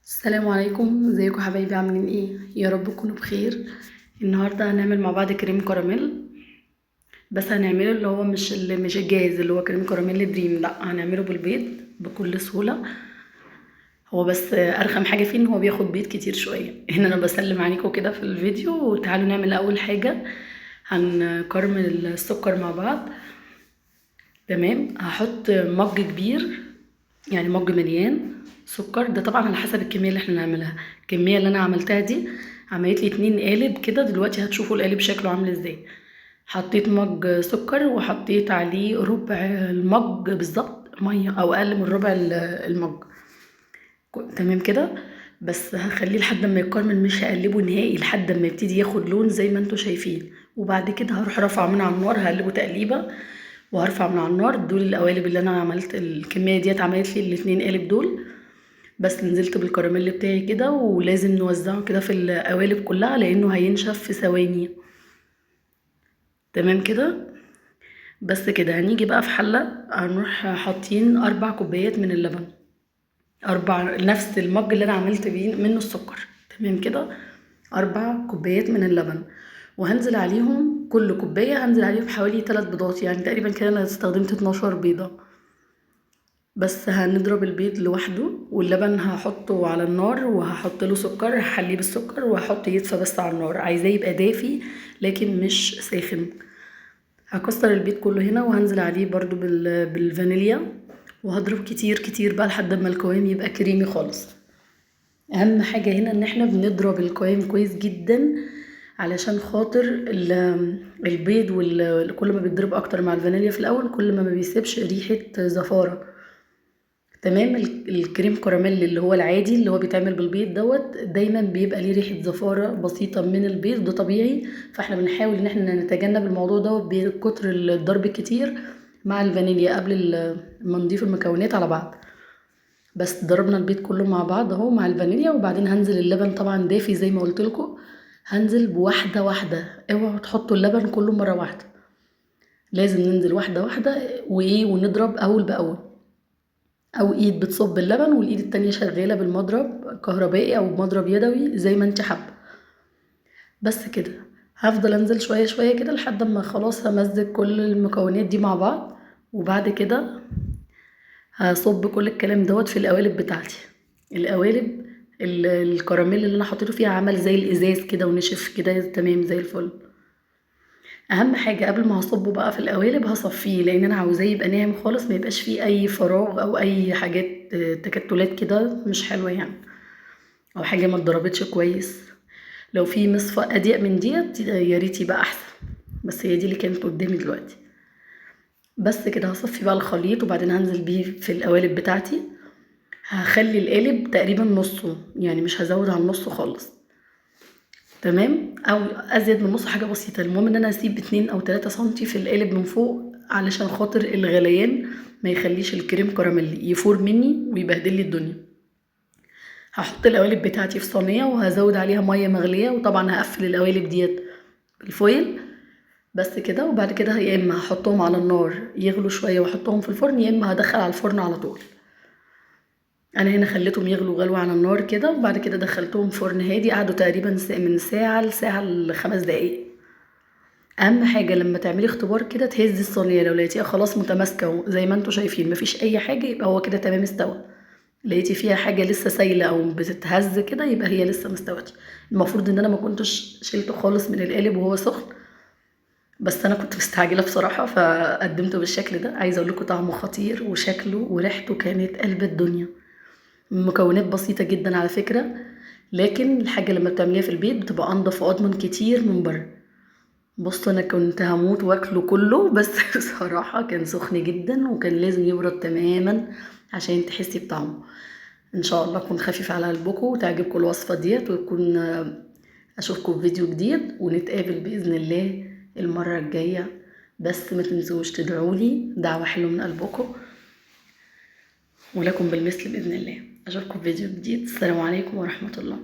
السلام عليكم، ازيكم حبايبي؟ عاملين ايه؟ يا رب تكونوا بخير. النهارده هنعمل مع بعض كريم كراميل، بس هنعمله اللي هو مش الجاهز، اللي هو كريم كراميل دريم، لا هنعمله بالبيض بكل سهوله. هو بس ارخم حاجه فيه ان هو بياخد بيض كتير شويه. هنا انا بسلم عليكم كده في الفيديو، وتعالوا نعمل اول حاجه. هنكرمل السكر مع بعض. تمام، هحط مج كبير، يعني مج مليان سكر. ده طبعا على حسب الكميه اللي احنا نعملها. الكميه اللي انا عملتها دي عملت لي 2 قالب كده، دلوقتي هتشوفوا القالب شكله عامل ازاي. حطيت مج سكر وحطيت عليه ربع المج بالظبط ميه، او اقل من ربع المج. تمام كده. بس هخليه لحد ما يتكرمل، مش هقلبه نهائي لحد ما يبتدي ياخد لون زي ما انتوا شايفين. وبعد كده هروح رافعه من على النار، هقلبه تقليبه وهرفع من على النار. دول القوالب اللي انا عملت الكميه ديت، عملت لي الاتنين قالب دول. بس نزلت بالكراميل بتاعي كده، ولازم نوزعه كده في القوالب كلها لانه هينشف في ثواني. تمام كده. بس كده هنيجي بقى في حله، هنروح حاطين 4 كوبايات من اللبن. 4، نفس المج اللي انا عملت بيه منه السكر. تمام كده. 4 كوبايات من اللبن، وهنزل عليهم كل كوبايه هنزل عليهم حوالي 3 بيضات، يعني تقريبا كده انا استخدمت 12 بيضه. بس هنضرب البيض لوحده، واللبن هحطه على النار وهحط له سكر، هحليه بالسكر وهحط يدفى بس على النار. عايزاه يبقى دافي لكن مش ساخن. هكسر البيض كله هنا، وهنزل عليه برضو بالفانيليا، وهضرب كتير كتير بقى لحد ما القوام يبقى كريمي خالص. اهم حاجة هنا ان احنا بنضرب القوام كويس جدا، علشان خاطر البيض كل ما بيتضرب اكتر مع الفانيليا في الاول، كل ما بيسيبش ريحة زفارة. تمام. الكريم كراميل اللي هو العادي اللي هو بيتعمل بالبيض دوت، دايما بيبقى ليه ريحة زفارة بسيطة من البيض، ده طبيعي. فاحنا بنحاول ان احنا نتجنب الموضوع دوت بكتر الضرب الكتير مع الفانيليا قبل ما نضيف المكونات على بعض. بس ضربنا البيض كله مع بعض اهو مع الفانيليا، وبعدين هنزل اللبن طبعا دافي زي ما قلت لكم. هنزل بواحدة واحدة، اوعوا تحطوا اللبن كله مرة واحدة. لازم ننزل واحدة واحدة، ونضرب اول باول، او ايد بتصب اللبن والايد التانية شغالة بالمضرب كهربائي او بمضرب يدوي زي ما انت حابة. بس كده. هفضل انزل شوية شوية كده لحد ما خلاص همزج كل المكونات دي مع بعض. وبعد كده هصب كل الكلام دوت في القوالب بتاعتي. القوالب الكراميل اللي انا حطيته فيها عمل زي الازاز كده ونشف كده تمام زي الفل. اهم حاجه قبل ما هصبه بقى في القوالب هصفيه، لان انا عاوزاه يبقى ناعم خالص، ما يبقاش فيه اي فراغ او اي حاجات تكتلات كده مش حلوه يعني، او حاجه ما اتضربتش كويس. لو في مصفى اضيق من ديت يا ريت يبقى احسن، بس هي دي اللي كانت قدامي دلوقتي. بس كده هصفي بقى الخليط، وبعدين هنزل بيه في القوالب بتاعتي. هخلي القالب تقريبا نصه، يعني مش هزود عن نصه خالص. تمام، او ازيد من نص حاجه بسيطه. المهم ان انا اسيب 2 او 3 سنتي في القالب من فوق، علشان خاطر الغليان ما يخليش الكريم كراميل يفور مني ويبهدل لي الدنيا. هحط القوالب بتاعتي في صينيه، وهزود عليها ميه مغليه، وطبعا هقفل القوالب ديت بالفويل. بس كده. وبعد كده يا اما هحطهم على النار يغلوا شويه واحطهم في الفرن، يا اما هدخل على الفرن على طول. انا هنا خليتهم يغلوا غلوة على النار كده، وبعد كده دخلتهم فرن هادي، قعدوا تقريبا من ساعة لساعة ل5 دقايق. اهم حاجة لما تعملي اختبار كده تهزي الصينية، لو لقيتيها خلاص متماسكة زي ما انتوا شايفين مفيش اي حاجة، يبقى هو كده تمام استوى. لقيتي فيها حاجة لسه سايلة او بتتهز كده، يبقى هي لسه مستوتش. المفروض ان انا ما كنتش شيلته خالص من القالب وهو سخن، بس انا كنت مستعجلة بصراحة فقدمته بالشكل ده. عايزة اقول لكم طعمه خطير، وشكله وريحته كانت قلب الدنيا. مكونات بسيطة جدا على فكرة، لكن الحاجة لما بتعمليها في البيت بتبقى انضف واضمن كتير من بره. بص انا كنت هموت واكله كله، بس بصراحة كان سخن جدا وكان لازم يبرد تماما عشان تحسي بطعمه. ان شاء الله اكون خفيف على قلبكم وتعجبكم الوصفة ديت، ويكون اشوفكم في فيديو جديد، ونتقابل باذن الله المرة الجاية. بس ما تنسوش تدعولي دعوة حلوة من قلبكم، ولكم بالمثل بإذن الله. أشوفكم في فيديو جديد. السلام عليكم ورحمة الله.